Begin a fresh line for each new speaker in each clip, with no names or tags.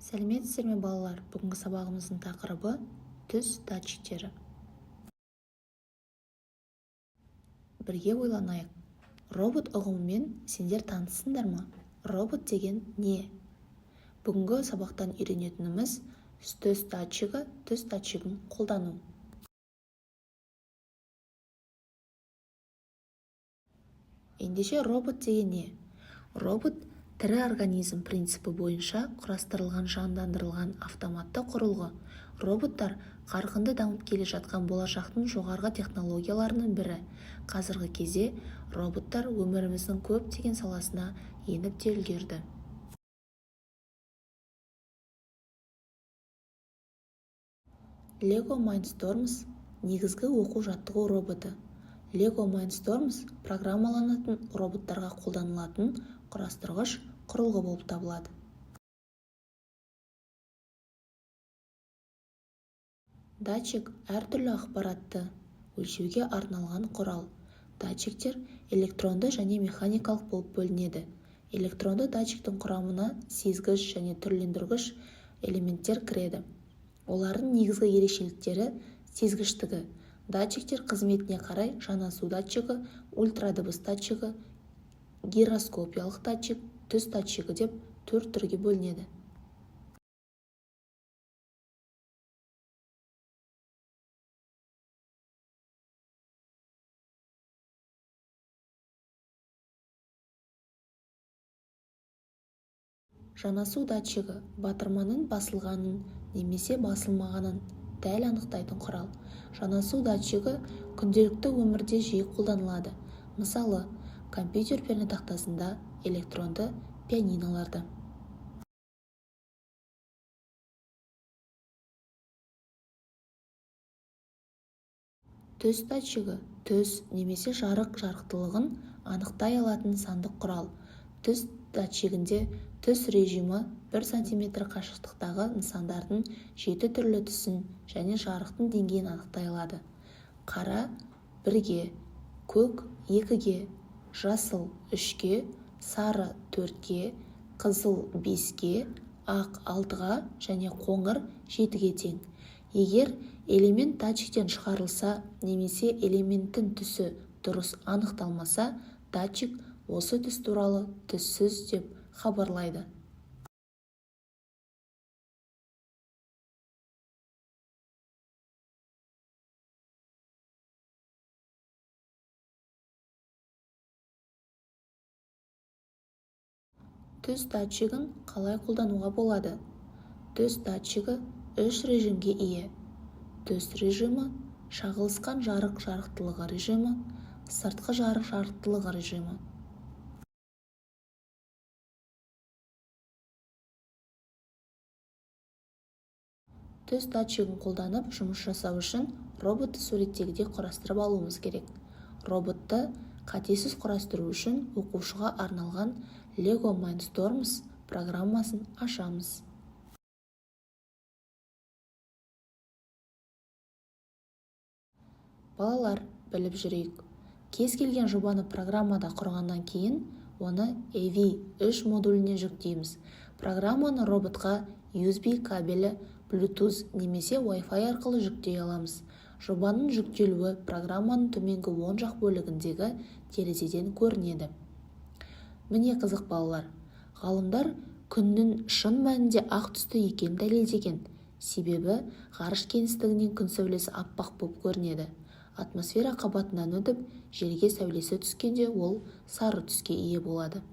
Сәлеметсіздер ме балалар? Бүгінгі сабағымыздың тақырыбы түс датчиктері. Бірге ойланайық. Робот ұғымымен сендер таныссыңдар ма? Робот деген не? Бүгінгі сабақтан үйренетініміз түс датчигін қолдану. Ендеше робот деген не? Робот тірі организм принципі бойынша құрастырылған жандандырылған автоматты құрылғы. Роботтар қарқынды дамып келе жатқан болашақтың жоғарғы технологияларының бірі. Қазіргі кезде роботтар өміріміздің көптеген саласына еніп те үлгерді. Lego Mindstorms негізгі оқу-жаттығу роботы. Lego Mindstorms программаланатын роботтарға қолданылатын құрастырғыш құрылғы болып табылады. Датчик әртүрлі ақпаратты өлшеуге арналған құрал. Датчиктер электронды және механикалық болып бөлінеді. Электронды датчиктің құрамына сезгіш және түрлендіргіш элементтер кіреді. Олардың негізгі ерекшеліктері сезгіштігі. Датчиктер қызметіне қарай жанасу датчигі, ультрадыбыс датчигі, гироскопиялық датчик, түс датчигі деп 4 түрге бөлінеді. Жанасу датчигі батырманың басылғанын немесе басылмағанын дәл анықтайтын құрал. Жанасу датчигі күнделікті өмірде жиі қолданылады. Мысалы, компьютер пернетақтасында, электронды пианиналарда. Түс датчигі түс немесе жарықтылығын анықтай алатын сандық құрал. Түс датчигінде түс режимі 1 см қашықтықтағы нысандардың 7 түрлі түсін және жарықтың деңгейін анықтай алады. Қара 1-ге, көк 2-ге, жасыл 3-ге, сары 4-ге, қызыл 5-ге, ақ 6-ға және қоңыр 7-ге тең. Егер элемент датчиктен шығарылса немесе элементтің түсі дұрыс анықталмаса, датчик осы түс туралы түссіз деп хабарлайды. Түс датчигін қалай қолдануға болады? Түс датчигі 3 режимге ие. Түс режимі, шағылысқан жарық жарықтылығы режимі, сыртқы жарық жарықтылығы режимі. Түс датчигін қолданып жұмыс жасау үшін роботты суреттегідей құрастырып алуымыз керек. Роботты қатесіз құрастыру үшін оқушыға арналған Lego Mindstorms программасын ашамыз. Балалар, біліп жүрейік. Кез келген жобаны программада құрғаннан кейін, оны AV3 модуліне жүктейміз. Программаны роботқа USB кабелі, Bluetooth немесе Wi-Fi арқылы жүктей аламыз. Жобаның жүктелуі программаның төменгі оң жақ бөлігіндегі терезеден көрінеді. Міне қызық балалар. Ғалымдар күннің шын мәнінде ақ түсті екенін дәлелдеген. Себебі ғарыш кеңістігінен күн сәулесі аппақ болып көрінеді. Атмосфера қабатынан өтіп, жерге сәулесі түскенде ол сары түске ие болады.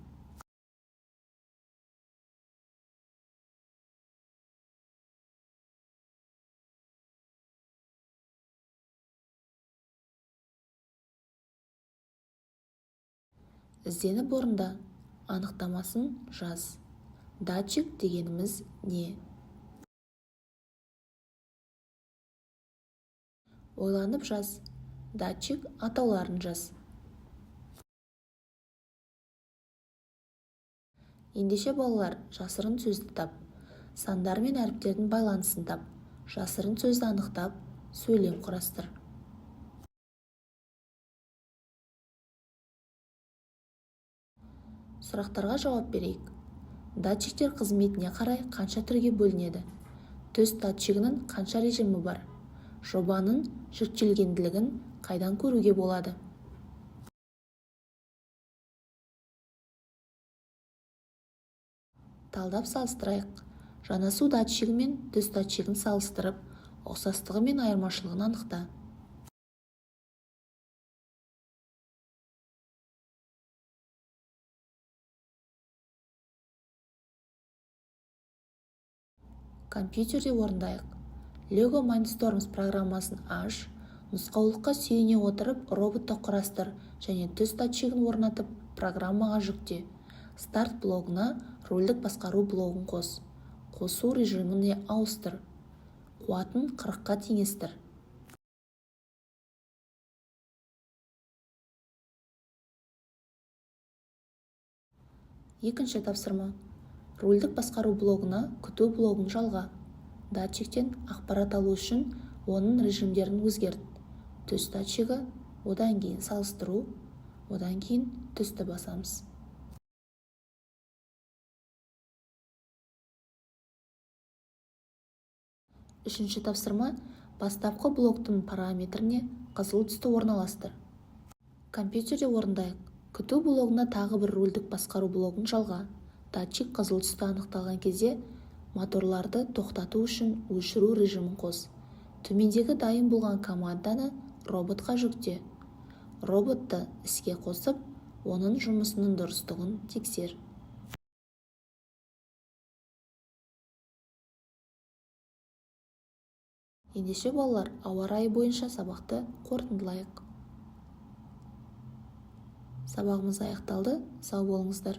Ізденіп орында, анықтамасын жаз. Датчик дегеніміз не? Ойланып жаз. Датчик атауларын жаз. Ендеше балалар, жасырын сөзді тап. Сандар мен әріптердің байланысын тап. Жасырын сөзді анықтап, сөйлем құрастыр. Сұрақтарға жауап берейік. Датчиктер қызметіне қарай қанша түрге бөлінеді? Төс датчигінің қанша режимі бар? Жобаның жүктелгенділігін қайдан көруге болады? Талдап салыстырайық. Жанасу датчигі мен төс датчигін салыстырып, ұқсастығы мен айырмашылығын анықта. Компьютерде орындайық. Lego Mindstorms программасын аш, нұсқаулыққа сүйене отырып роботты құрастыр және төс датчигін орнатып программаға жүкте. Старт блогына рөлдік басқару блогын қос. Қосу режиміне ауыстыр. Қуатын 40-қа теңестір. Екінші тапсырма. Рөлдік басқару блогына күту блогын жалға. Датчиктен ақпарат алу үшін оның режимдерін өзгерт. Төс датчигі, одан кейін салыстыру, одан кейін төсті басамыз. Үшінші тапсырма. Бастапқы блоктың параметріне қызыл түсті орналастыр. Компьютерде орындайық. Күту блогына тағы бір рөлдік басқару блогын жалға. Датчик қызыл түсті анықталған кезде моторларды тоқтату үшін өшіру режимін қос. Төмендегі дайын болған команданы роботқа жүкте. Роботты іске қосып, оның жұмысының дұрыстығын тексер. Ендеше балалар, ауа райы бойынша сабақты қорытындылайық. Сабағымыз аяқталды. Сау болыңыздар.